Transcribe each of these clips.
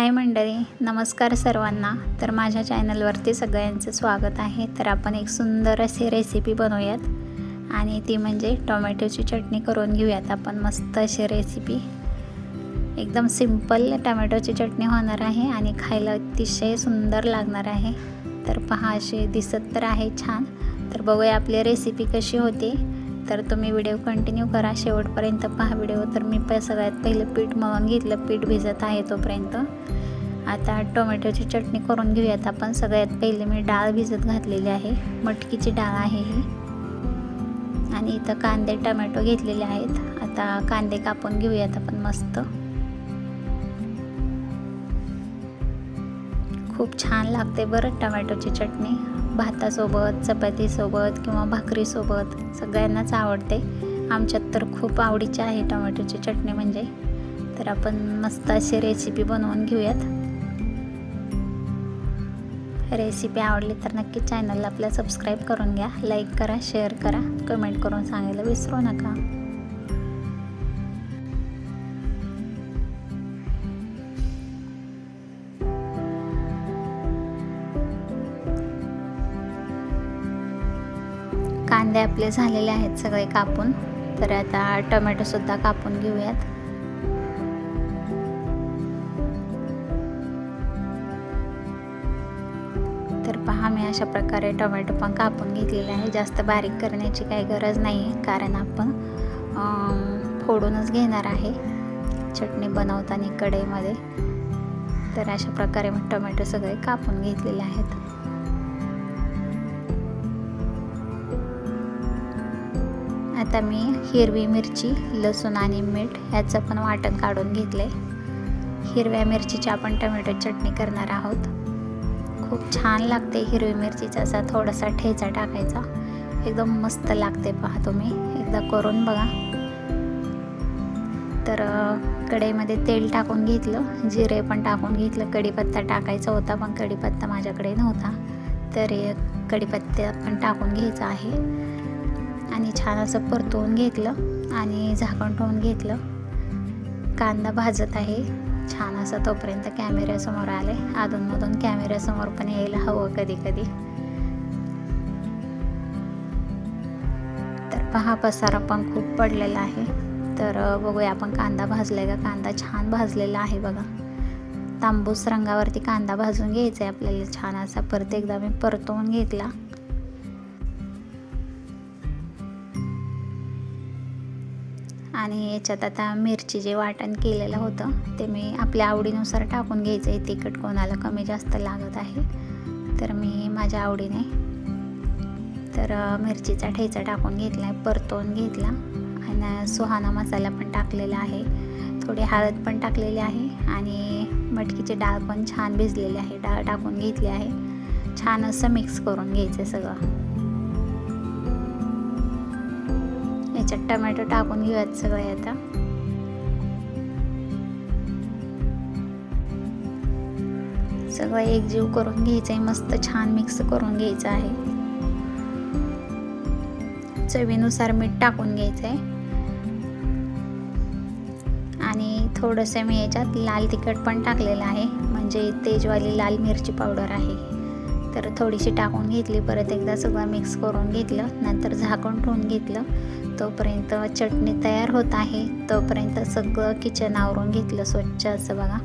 हाय मंडळी, नमस्कार सर्वांना. तर माझ्या चॅनलवरती सगळ्यांचं स्वागत आहे. तर आपण एक सुंदर अशी रेसिपी बनवूयात आणि ती म्हणजे टोमॅटोची चटणी करून घेऊयात आपण. मस्त अशी रेसिपी, एकदम सिंपल टोमॅटोची चटणी होणार आहे आणि खायला अतिशय सुंदर लागणार आहे. तर पहा, अशी दिसत तर आहे छान. तर बघूया आपली रेसिपी कशी होते. तर तुम्ही व्हिडिओ कंटिन्यू करा, शेवटपर्यंत पहा व्हिडिओ. तर मी सगळ्यात पहिले पीठ मळून घेतलं, पीठ भिजत आहे तोपर्यंत. आता टोमॅटोची चटणी करून घेऊयात आपण. सगळ्यात पहिले मी डाळ भिजत घातलेली आहे, मटकीची डाळ आहे ही. आणि इथं कांदे टोमॅटो घेतलेले आहेत. आता कांदे कापून घेऊयात आपण मस्त. खूप छान लागते बरं टोमॅटोची चटणी, भातासोबत, चपातीसोबत किंवा भाकरीसोबत सगळ्यांनाच आवडते. आमच्यात तर खूप आवडीची आहे टोमॅटोची चटणी म्हणजे. तर आपण मस्त अशी रेसिपी बनवून घेऊयात. रेसिपी आवडली तर नक्की चॅनलला आपल्या सबस्क्राईब करून घ्या, लाईक करा, शेअर करा, कमेंट करून सांगायला विसरू नका. कांदे आपले झालेले आहेत सगळे कापून. तर आता टोमॅटोसुद्धा कापून घेऊयात. तर पहा, मी अशा प्रकारे टोमॅटो पण कापून घेतलेले आहे. जास्त बारीक करण्याची काही गरज नाही आहे, कारण आपण फोडूनच घेणार आहे चटणी बनवताना कढईमध्ये. तर अशा प्रकारे मी टोमॅटो सगळे कापून घेतलेले आहेत. आता मी हिरवी मिरची, लसूण आणि मीठ ह्याचं पण वाटण काढून घेतले. हिरव्या मिरचीची आपण टोमॅटो चटणी करणार आहोत. खूप छान लागते हिरवी मिरचीचा असा थोडासा ठेचा टाकायचा, एकदम मस्त लागते. पहा तुम्ही एकदा करून बघा. तर कढईमध्ये तेल टाकून घेतलं, जिरे पण टाकून घेतलं, कढीपत्ता टाकायचा होता पण कढीपत्ता माझ्याकडे नव्हता. तर कढीपत्ता पण टाकून घ्यायचा आहे आणि छान असं परतवून घेतलं आणि झाकण ठेवून घेतलं. कांदा भाजत आहे छान असं. तोपर्यंत कॅमेऱ्यासमोर आले. अधूनमधून कॅमेऱ्यासमोर पण यायला हवं कधी कधी. तर पहा, पसारा पण खूप पडलेला आहे. तर बघूया आपण कांदा भाजलाय का. कांदा छान भाजलेला आहे बघा. तांबूस रंगावरती कांदा भाजून घ्यायचा आहे आपल्याला छान असा. परत एकदा मी परतवून घेतला. आणि याच्यात आता मिरची जे वाटण केलेलं होतं ते मी आपल्या आवडीनुसार टाकून घ्यायचं आहे. तिखट कोणाला कमी जास्त लागत आहे तर मी माझ्या आवडीने. तर मिरचीचा ठेचा टाकून घेतला आहे, परतवून घेतला आणि सुहाना मसाला पण टाकलेला आहे. थोडी हळद पण टाकलेली आहे आणि मटकीची डाळ पण छान भिजलेली आहे. डाळ टाकून घेतली आहे. छान असं मिक्स करून घ्यायचं सगळं. याच्यात टोमॅटो टाकून घेऊयात सगळे. आता सगळं एकजीव करून घ्यायचं आहे, मस्त छान मिक्स करून घ्यायचं आहे. चवीनुसार मीठ टाकून घ्यायचं आहे आणि थोडंसं मी याच्यात लाल तिखट पण टाकलेलं आहे, म्हणजे तेजवाली लाल मिरची पावडर आहे. तर थोडीशी टाकून घेतली. परत एकदा सगळं मिक्स करून घेतलं, नंतर झाकण ठेवून घेतलं. तोपर्यंत चटणी तयार होत आहे. तोपर्यंत सगळं किचन आवरून घेतलं स्वच्छ असं बघा.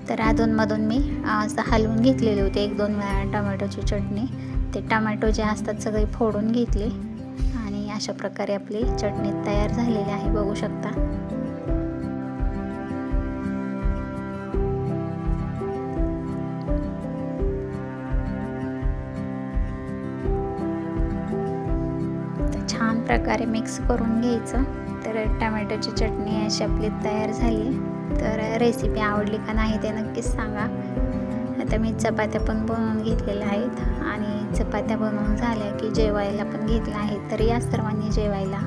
तर अधूनमधून मी असं हलवून घेतलेली होती 1-2 वेळा टोमॅटोची चटणी. ते टोमॅटो जे असतात सगळे फोडून घेतले आणि अशा प्रकारे आपली चटणी तयार झालेली आहे, बघू शकता. छान प्रकारे मिक्स करून घ्यायचं. तर टोमॅटोची चटणी अशी आपली तयार झाली. तर रेसिपी आवडली का नाही ते नक्कीच सांगा. आता मी चपात्या पण बनवून घेतलेल्या आहेत आणि चपात्या बनवून झाल्या की जेवायला पण घेतल्या आहेत. तर या सर्वांनी जेवायला.